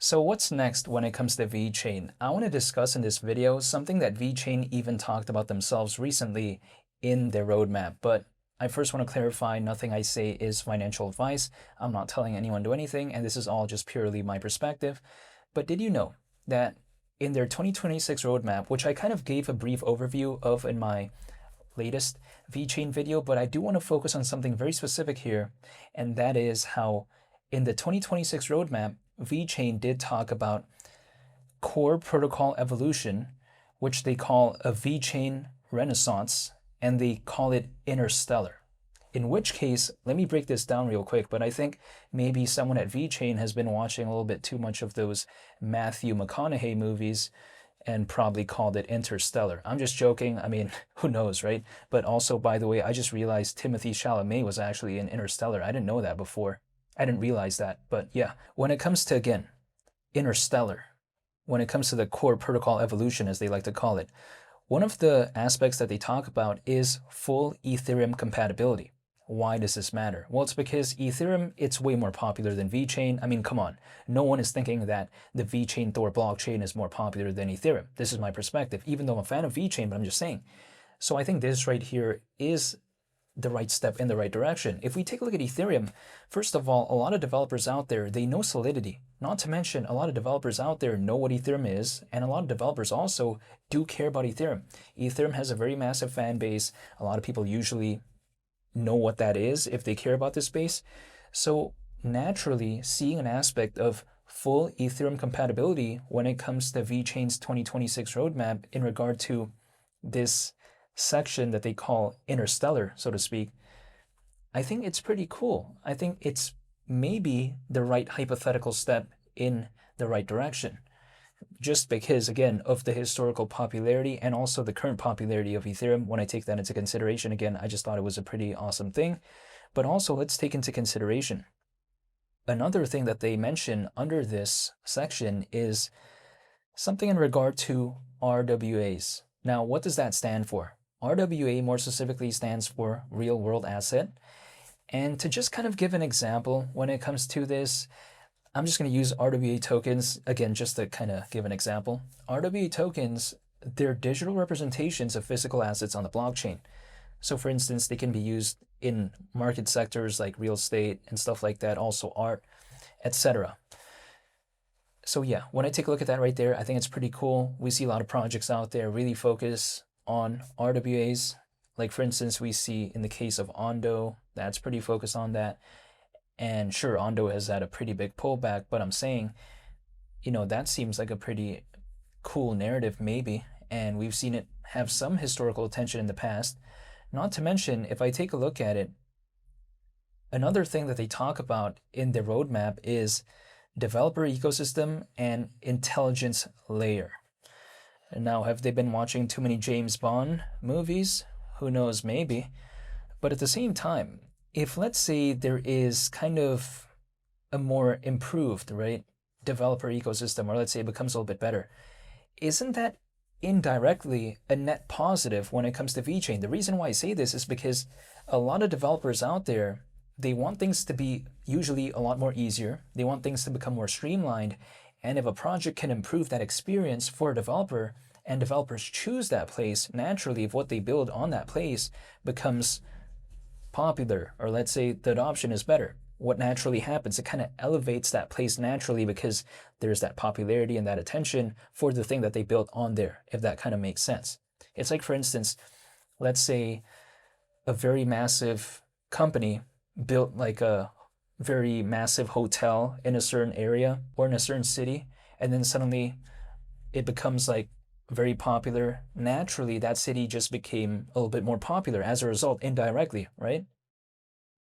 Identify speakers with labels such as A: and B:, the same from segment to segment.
A: So what's next when it comes to VeChain? I want to discuss in this video something that VeChain even talked about themselves recently in their roadmap. But I first want to clarify, nothing I say is financial advice. I'm not telling anyone to do anything, and this is all just purely my perspective. But did you know that in their 2026 roadmap, which I kind of gave a brief overview of in my latest VeChain video, but I do want to focus on something very specific here, and that is how in the 2026 roadmap, VeChain did talk about core protocol evolution, which they call a VeChain renaissance, and they call it interstellar. In which case, let me break this down real quick, but I think maybe someone at VeChain has been watching a little bit too much of those Matthew McConaughey movies and probably called it Interstellar. I'm just joking. I mean, who knows, right? But also, by the way, I just realized Timothée Chalamet was actually in Interstellar. I didn't know that before. I didn't realize that. But yeah, when it comes to, again, Interstellar, when it comes to the core protocol evolution, as they like to call it, one of the aspects that they talk about is full Ethereum compatibility. Why does this matter? Well, it's because Ethereum, it's way more popular than VeChain. I mean, come on. No one is thinking that the VeChain Thor blockchain is more popular than Ethereum. This is my perspective, even though I'm a fan of VeChain, but I'm just saying. So I think this right here is the right step in the right direction. If we take a look at Ethereum, first of all, a lot of developers out there, they know Solidity. Not to mention, a lot of developers out there know what Ethereum is, and a lot of developers also do care about Ethereum. Ethereum has a very massive fan base. A lot of people usually know what that is if they care about this space. So naturally, seeing an aspect of full Ethereum compatibility when it comes to VeChain's 2026 roadmap in regard to this section that they call Interstellar, so to speak, I think it's pretty cool. I think it's maybe the right hypothetical step in the right direction. Just because, again, of the historical popularity and also the current popularity of Ethereum, when I take that into consideration, again, I just thought it was a pretty awesome thing. But also, let's take into consideration another thing that they mention under this section is something in regard to RWAs. Now, what does that stand for? RWA more specifically stands for real world asset. And to just kind of give an example when it comes to this, I'm just going to use RWA tokens, again, just to kind of give an example. RWA tokens, they're digital representations of physical assets on the blockchain. So for instance, they can be used in market sectors like real estate and stuff like that, also art, etc. So yeah, when I take a look at that right there, I think it's pretty cool. We see a lot of projects out there really focus on RWAs. Like for instance, we see in the case of Ondo, that's pretty focused on that. And sure, Ondo has had a pretty big pullback, but I'm saying, you know, that seems like a pretty cool narrative maybe, and we've seen it have some historical attention in the past. Not to mention, if I take a look at it, another thing that they talk about in the roadmap is developer ecosystem and intelligence layer. And now, have they been watching too many James Bond movies? Who knows, maybe. But at the same time, if let's say there is kind of a more improved, right, developer ecosystem, or let's say it becomes a little bit better, isn't that indirectly a net positive when it comes to VeChain? The reason why I say this is because a lot of developers out there, they want things to be usually a lot more easier. They want things to become more streamlined. And if a project can improve that experience for a developer and developers choose that place, naturally, if what they build on that place becomes popular, or let's say the adoption is better, what naturally happens, it kind of elevates that place naturally because there's that popularity and that attention for the thing that they built on there, if that kind of makes sense. It's like, for instance, let's say a very massive company built like a very massive hotel in a certain area or in a certain city, and then suddenly it becomes like very popular. Naturally, that city just became a little bit more popular as a result, indirectly, right?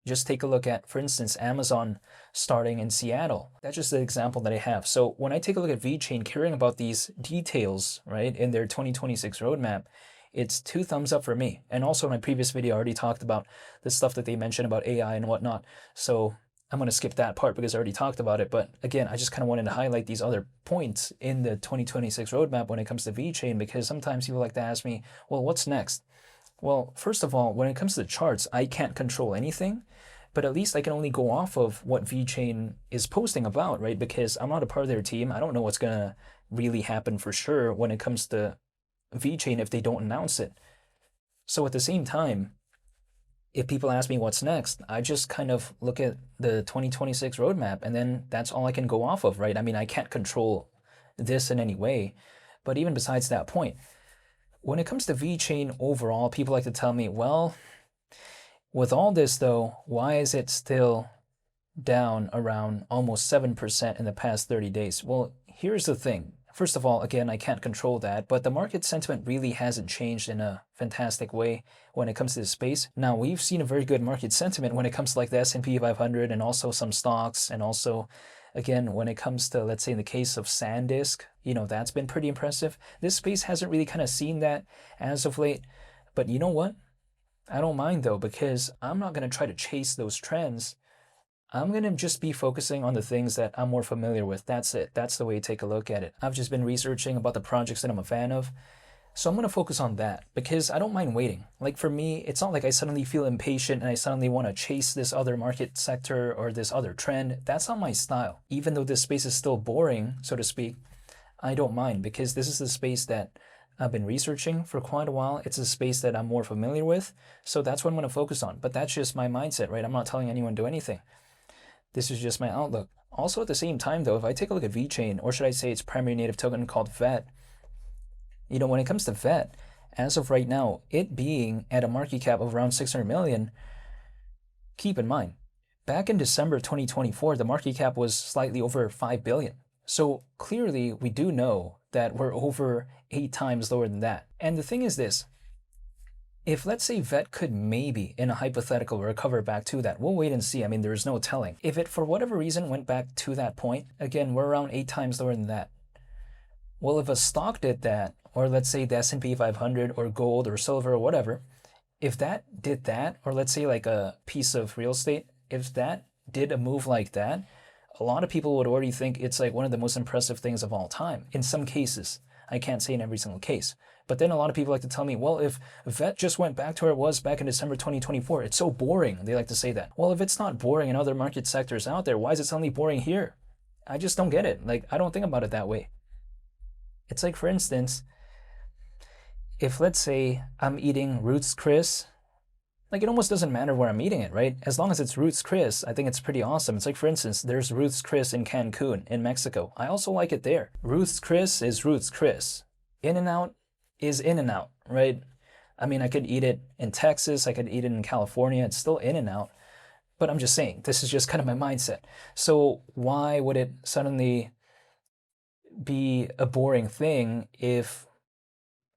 A: Just take a look at, for instance, Amazon starting in Seattle. That's just an example that I have. So when I take a look at VeChain caring about these details, right, in their 2026 roadmap, it's 2 thumbs up for me. And also in my previous video, I already talked about the stuff that they mentioned about AI and whatnot. So I'm going to skip that part because I already talked about it. But again, I just kind of wanted to highlight these other points in the 2026 roadmap when it comes to VeChain, because sometimes people like to ask me, well, what's next? Well, first of all, when it comes to the charts, I can't control anything. but at least I can only go off of what VeChain is posting about, right? Because I'm not a part of their team. I don't know what's going to really happen for sure when it comes to VeChain if they don't announce it. So at the same time, if people ask me what's next, I just kind of look at the 2026 roadmap and then that's all I can go off of, right? I mean, I can't control this in any way, but even besides that point, when it comes to VeChain overall, people like to tell me, well, with all this though, why is it still down around almost 7% in the past 30 days? Well, here's the thing. First of all, again, I can't control that, but the market sentiment really hasn't changed in a fantastic way when it comes to this space. Now, we've seen a very good market sentiment when it comes to like the S&P 500 and also some stocks, and also, again, when it comes to, let's say in the case of SanDisk, that's been pretty impressive. This space hasn't really kind of seen that as of late, but you know what? I don't mind though, because I'm not going to try to chase those trends. I'm going to just be focusing on the things that I'm more familiar with. That's it. That's the way to take a look at it. I've just been researching about the projects that I'm a fan of. So I'm going to focus on that because I don't mind waiting. Like for me, it's not like I suddenly feel impatient and I suddenly want to chase this other market sector or this other trend. That's not my style. Even though this space is still boring, so to speak, I don't mind because this is the space that I've been researching for quite a while. It's a space that I'm more familiar with. So that's what I'm going to focus on. But that's just my mindset, right? I'm not telling anyone to do anything. This is just my outlook. Also at the same time though, if I take a look at VeChain, or should I say its primary native token called VET, when it comes to VET, as of right now, it being at a market cap of around 600 million, keep in mind, back in December 2024, the market cap was slightly over 5 billion. So clearly we do know that we're over 8 times lower than that. And the thing is this, if let's say VET could maybe, in a hypothetical, recover back to that, we'll wait and see. I mean, there's no telling. If it, for whatever reason, went back to that point, again, we're around 8 times lower than that. Well, if a stock did that, or let's say the S&P 500 or gold or silver or whatever, if that did that, or let's say like a piece of real estate, if that did a move like that, a lot of people would already think it's like one of the most impressive things of all time. In some cases, I can't say in every single case. But then a lot of people like to tell me, well, if VET just went back to where it was back in December 2024, it's so boring. They like to say that. Well, if it's not boring in other market sectors out there, why is it suddenly boring here? I just don't get it. Like, I don't think about it that way. It's like, for instance, if let's say I'm eating Roots Chris, like it almost doesn't matter where I'm eating it, right? As long as it's Roots Chris, I think it's pretty awesome. It's like, for instance, there's Roots Chris in Cancun, in Mexico. I also like it there. Roots Chris is Roots Chris. In-N-Out is In-N-Out, right? I mean, I could eat it in Texas, I could eat it in California, it's still In-N-Out. But I'm just saying, this is just kind of my mindset. So why would it suddenly be a boring thing if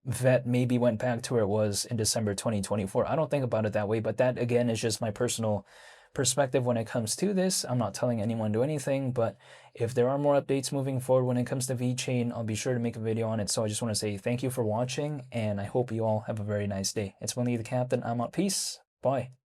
A: VET maybe went back to where it was in December 2024? I don't think about it that way, but that again is just my personal perspective when it comes to this. I'm not telling anyone to do anything, but if there are more updates moving forward when it comes to VeChain, I'll be sure to make a video on it. So I just want to say thank you for watching, and I hope you all have a very nice day. It's Willie the Captain. I'm out. Peace. Bye.